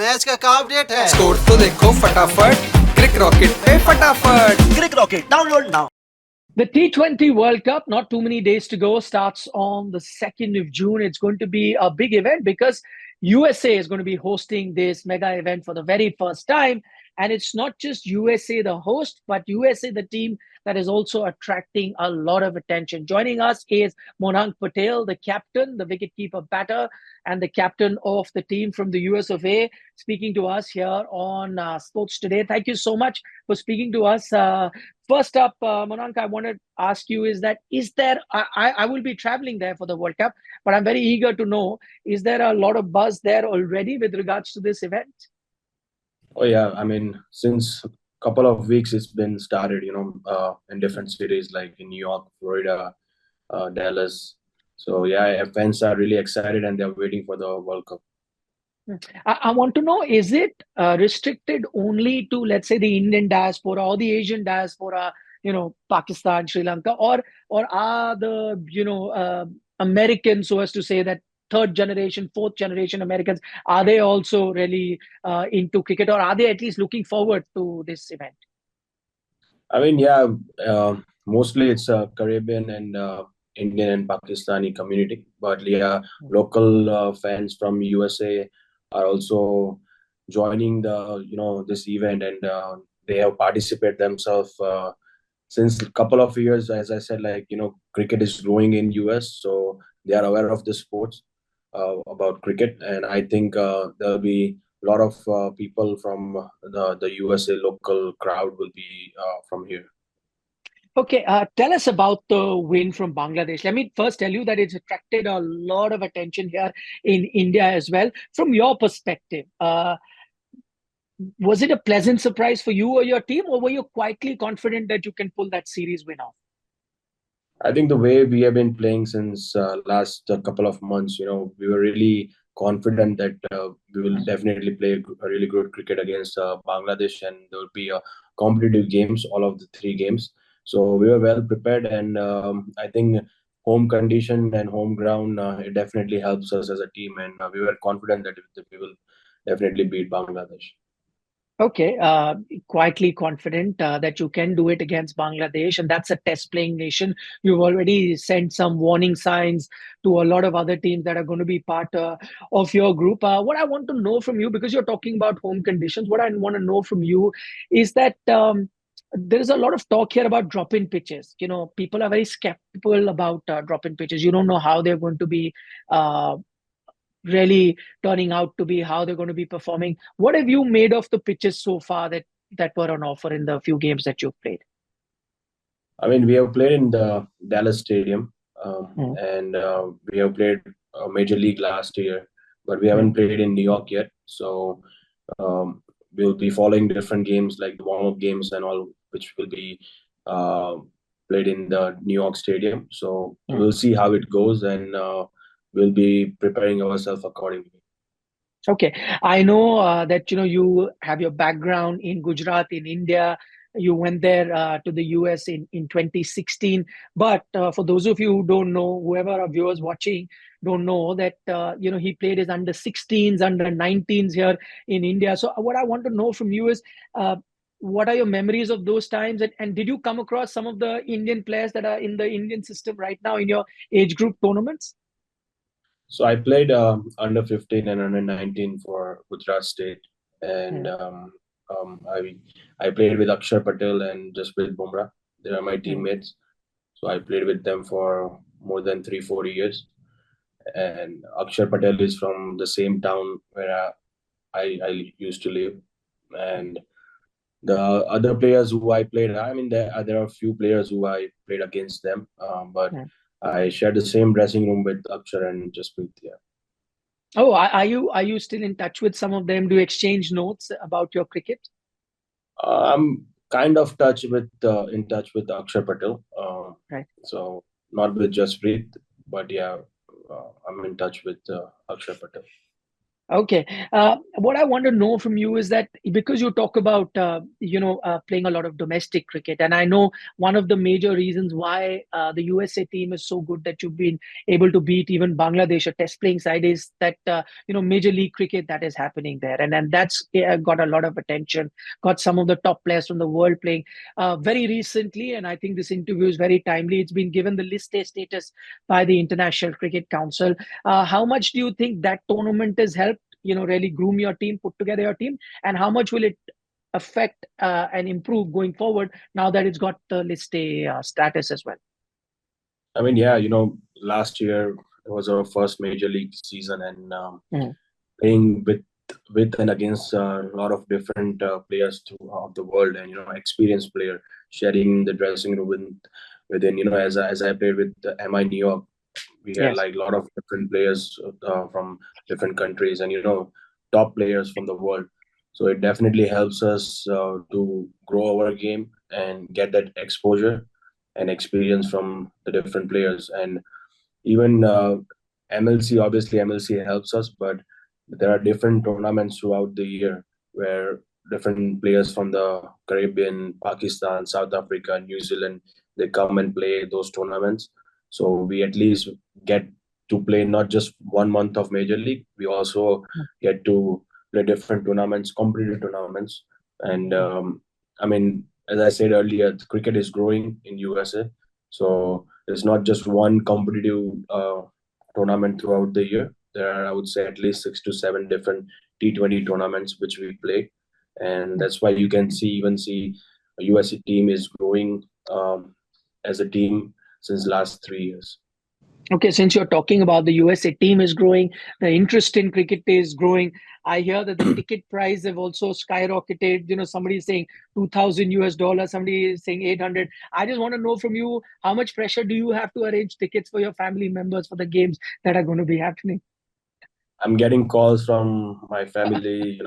Match का क्या update है? स्कोर तो देखो फटाफट, क्रिक रॉकेट पे फटाफट। Crick Rocket download now. The T20 World Cup, not too many days to go, starts on the 2nd of June. It's going to be a big event because USA is going to be hosting this mega event for the very first time. And it's not just USA, the host, but USA, the team that is also attracting a lot of attention. Joining us is Monak Patel, the captain, the wicketkeeper batter, and the captain of the team from the US of A, speaking to us here on Sports Today. Thank you so much for speaking to us. First up, Monank, I want to ask you is there, I will be traveling there for the World Cup, but I'm very eager to know, is there a lot of buzz there already with regards to this event? Oh yeah, I mean, since a couple of weeks it's been started, in different cities like in New York, Florida, Dallas. So yeah, fans are really excited and they're waiting for the World Cup. I want to know, is it restricted only to, let's say, the Indian diaspora or the Asian diaspora, Pakistan, Sri Lanka, or are the, Americans, so as to say, that third generation, fourth generation Americans, are they also really into cricket, or are they at least looking forward to this event? I mean, yeah, mostly it's Caribbean and Indian and Pakistani community, but yeah, local fans from USA are also joining this event, and they have participated themselves since a couple of years. As I said, cricket is growing in US, so they are aware of the sports about cricket, and I think there'll be a lot of people from the USA local crowd will be from here. Okay, tell us about the win from Bangladesh. Let me first tell you that it's attracted a lot of attention here in India as well. From your perspective, was it a pleasant surprise for you or your team, or were you quietly confident that you can pull that series win off? I think the way we have been playing since last couple of months, we were really confident that we will definitely play a really good cricket against Bangladesh, and there will be competitive games, all of the three games. So we were well prepared, and I think home condition and home ground it definitely helps us as a team, and we were confident that we will definitely beat Bangladesh. Okay, quietly confident that you can do it against Bangladesh, and that's a test playing nation. You've already sent some warning signs to a lot of other teams that are going to be part of your group. What I want to know from you, because you're talking about home conditions, what I want to know from you is that there is a lot of talk here about drop-in pitches. People are very skeptical about drop-in pitches. You don't know how they're going to be really turning out to be, how they're going to be performing. What have you made of the pitches so far that were on offer in the few games that you've played? I mean, we have played in the Dallas Stadium, and we have played Major League last year, but we haven't played in New York yet. So we'll be following different games like the warm-up games and all, which will be played in the New York Stadium. So we'll see how it goes, and we'll be preparing ourselves accordingly. Okay, I know that you have your background in Gujarat, in India. You went there to the US in 2016. But for those of you who don't know, whoever our viewers watching don't know that he played his under 16s, under 19s here in India. So what I want to know from you is, what are your memories of those times? And did you come across some of the Indian players that are in the Indian system right now in your age group tournaments? So I played under 15 and under 19 for Gujarat State, and I played with Axar Patel and jasprit bumrah. They are my teammates, so I played with them for more than 3-4 years. And Axar Patel is from the same town where I used to live, and the other players who I played, I mean, there are a few players who I played against them, but I shared the same dressing room with Akshar and Jasprit. Yeah. Oh, are you still in touch with some of them? Do you exchange notes about your cricket? I'm kind of in touch with Akshar Patel. Right. So not with Jasprit, but yeah, I'm in touch with Akshar Patel. Okay. What I want to know from you is that because you talk about playing a lot of domestic cricket, and I know one of the major reasons why the USA team is so good that you've been able to beat even Bangladesh, a test playing side, is that Major League Cricket that is happening there, and that's got a lot of attention. Got some of the top players from the world playing very recently, and I think this interview is very timely. It's been given the list A status by the International Cricket Council. How much do you think that tournament has helped, really groom your team, put together your team, and how much will it affect and improve going forward now that it's got the list A status as well? I mean, yeah, last year it was our first major league season, and Mhm. playing with and against a lot of different players throughout the world, and experienced player sharing the dressing room within, as I played with the MI New York, we had Yes. like a lot of different players from different countries, and top players from the world. So it definitely helps us to grow our game and get that exposure and experience from the different players. And even MLC, obviously MLC helps us, but there are different tournaments throughout the year where different players from the Caribbean, Pakistan, South Africa, New Zealand, they come and play those tournaments. So we at least get to play not just 1 month of Major League, we also get to play different tournaments, competitive tournaments. And I mean, as I said earlier, cricket is growing in USA. So there's not just one competitive tournament throughout the year. There are, I would say, at least 6 to 7 different T20 tournaments which we play, and that's why you can see a USA team is growing as a team since last 3 years. Okay, since you're talking about the USA team is growing, the interest in cricket is growing. I hear that the ticket price have also skyrocketed. Somebody is saying 2,000 US dollars, somebody is saying 800. I just want to know from you, how much pressure do you have to arrange tickets for your family members for the games that are going to be happening? I'm getting calls from my family,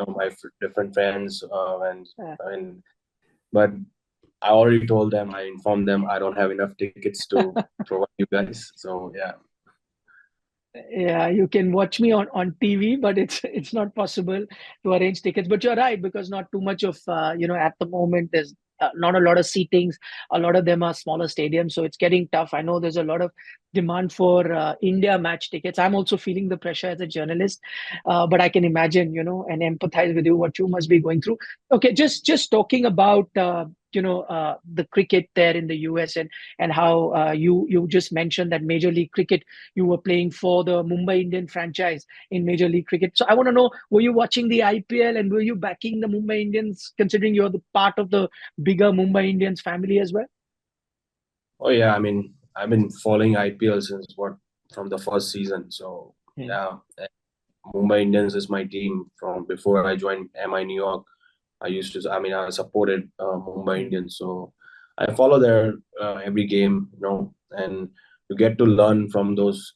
different friends, Uh, and but I already told them, I informed them I don't have enough tickets to provide you guys. So yeah. Yeah, you can watch me on TV, but it's not possible to arrange tickets. But you're right, because not too much of at the moment there's not a lot of seatings. A lot of them are smaller stadiums, so it's getting tough. I know there's a lot of demand for India match tickets. I'm also feeling the pressure as a journalist, but I can imagine, and empathize with you what you must be going through. Okay, just talking about the cricket there in the US, and how you just mentioned that Major League Cricket, you were playing for the Mumbai Indian franchise in Major League Cricket. So I want to know, were you watching the IPL and were you backing the Mumbai Indians, considering you're the part of the bigger Mumbai Indians family as well? Oh yeah, I mean, I've been following IPL since from the first season. So Hmm. yeah, Mumbai Indians is my team from before I joined MI New York. I mean, I supported Mumbai Hmm. Indians, so I follow their every game, and you get to learn from those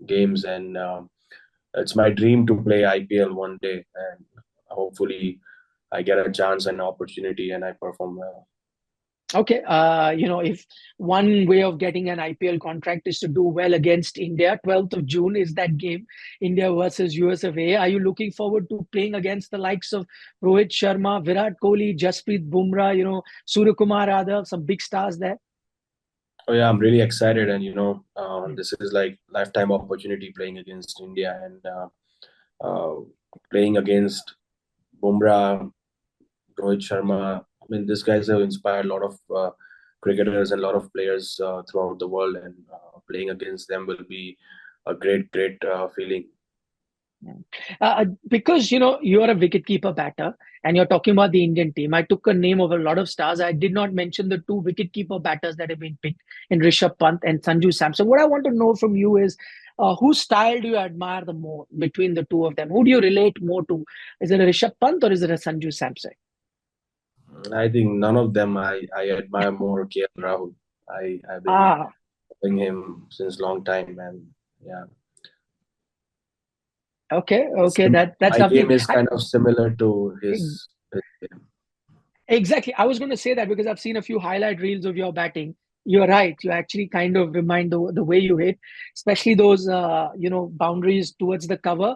games. And it's my dream to play IPL one day, and hopefully, I get a chance and opportunity, and I perform well. Okay, if one way of getting an IPL contract is to do well against India, 12th of June is that game, India versus US of A. Are you looking forward to playing against the likes of Rohit Sharma, Virat Kohli, Jasprit, Bumrah, Suryakumar, Yadav, some big stars there? Oh yeah, I'm really excited, and Hmm. this is like lifetime opportunity playing against India, and uh, playing against Bumrah, Rohit Sharma. I mean, these guys have inspired a lot of cricketers and a lot of players throughout the world, and playing against them will be a great feeling. Because you're a wicketkeeper batter, and you're talking about the Indian team. I took a name of a lot of stars. I did not mention the two wicketkeeper batters that have been picked in Rishabh Pant and Sanju Samson. What I want to know from you is, whose style do you admire the more between the two of them? Who do you relate more to? Is it a Rishabh Pant or is it a Sanju Samson? I think none of them I admire more KL Rahul. I've been Ah, following him since long time, and yeah, okay, that's my lovely. game is kind of similar to his game. Exactly. I was going to say that because I've seen a few highlight reels of your batting. You're right. You actually kind of remind the way you hit, especially those boundaries towards the cover.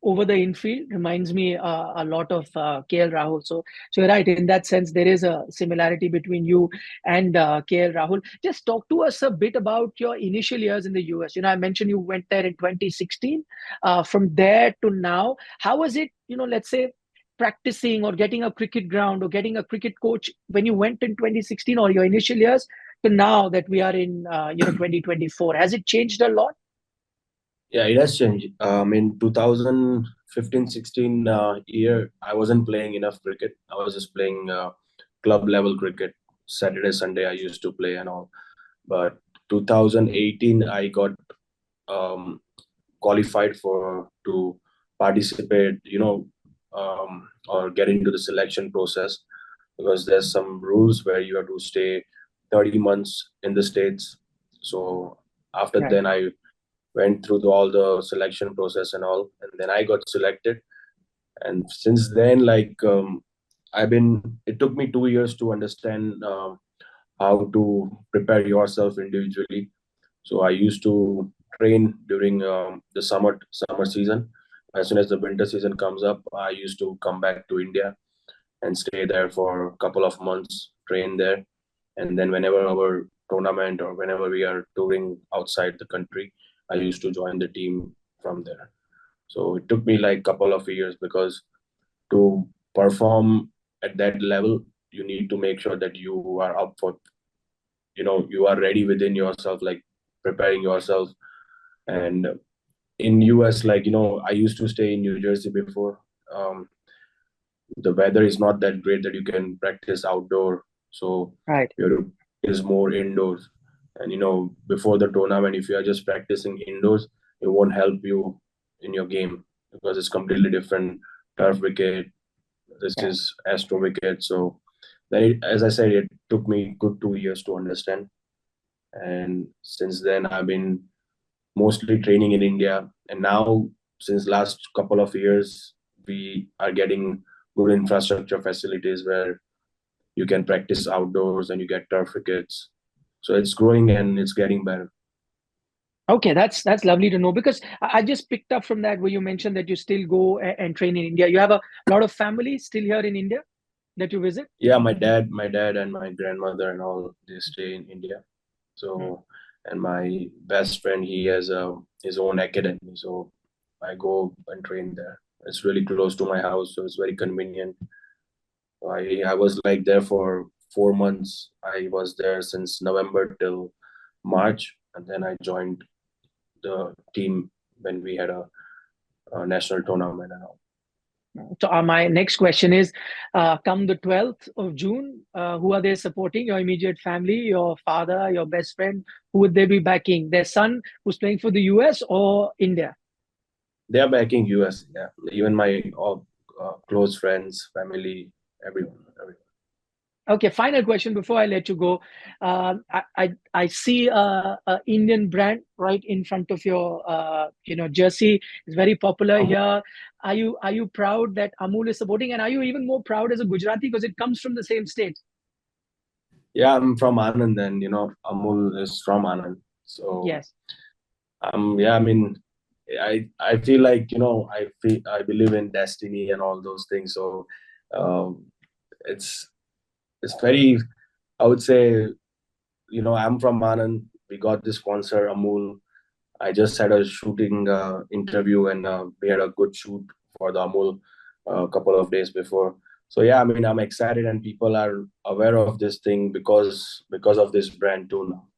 over the infield reminds me a lot of KL Rahul. So you're right. In that sense, there is a similarity between you and KL Rahul. Just talk to us a bit about your initial years in the US. I mentioned you went there in 2016. From there to now, how was it, let's say, practicing or getting a cricket ground or getting a cricket coach when you went in 2016 or your initial years to now that we are in 2024? Has it changed a lot? Yeah, it has changed. In 2015-16 year, I wasn't playing enough cricket. I was just playing club level cricket. Saturday, Sunday, I used to play and all. But 2018, I got qualified to participate, or get into the selection process, because there's some rules where you have to stay 30 months in the States. So after Right. then, I went through all the selection process and all, and then I got selected. And since then, it took me 2 years to understand how to prepare yourself individually. So I used to train during the summer season. As soon as the winter season comes up, I used to come back to India and stay there for a couple of months, train there. And then whenever our tournament or whenever we are touring outside the country, I used to join the team from there. So it took me like a couple of years, because to perform at that level, you need to make sure that you are up for, you are ready within yourself, like preparing yourself. And in US, I used to stay in New Jersey before. The weather is not that great that you can practice outdoor. So Right. Europe is more indoors. And before the tournament, if you are just practicing indoors, it won't help you in your game, because it's completely different turf wicket. This Yeah. is Astro wicket. So then, as I said, it took me good 2 years to understand. And since then, I've been mostly training in India. And now, since last couple of years, we are getting good infrastructure facilities where you can practice outdoors and you get turf wickets. So it's growing and it's getting better. Okay, that's lovely to know, because I just picked up from that where you mentioned that you still go and train in India. You have a lot of family still here in India that you visit? Yeah, my dad and my grandmother and all, they stay in India. So, and my best friend, he has his own academy. So I go and train there. It's really close to my house, so it's very convenient. I was like there for 4 months. I was there since November till March, and then I joined the team when we had a national tournament and all. So my next question is, come the 12th of June, who are they supporting? Your immediate family, your father, your best friend? Who would they be backing? Their son who's playing for the US or India? They are backing US. Yeah, even my all close friends, family, everyone. Okay, final question before I let you go. I see a Indian brand right in front of your jersey. It's very popular here. Are you proud that Amul is supporting, and are you even more proud as a Gujarati because it comes from the same state? Yeah, I'm from Anand, and Amul is from Anand. So Yes. yeah, I mean, I feel like I believe in destiny and all those things. So it's very, I would say, I'm from Anand. We got this sponsor, Amul. I just had a shooting interview, and we had a good shoot for the Amul a couple of days before. So yeah, I mean, I'm excited, and people are aware of this thing because of this brand too now.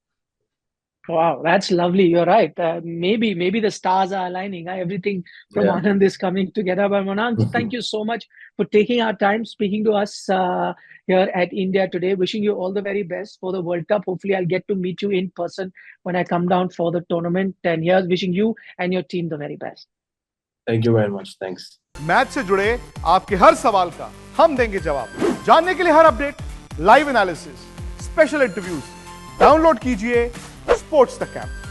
Wow, that's lovely. You're right. Maybe the stars are aligning. Everything from Yeah. Anand is coming together. But Monak, thank you so much for taking our time, speaking to us here at India today. Wishing you all the very best for the World Cup. Hopefully, I'll get to meet you in person when I come down for the tournament. And here's wishing you and your team the very best. Thank you very much. Thanks. Match से जुड़े आपके हर सवाल का हम देंगे जवाब। जानने के लिए हर update, live analysis, special interviews, download कीजिए स्पोर्ट्स तक ऐप।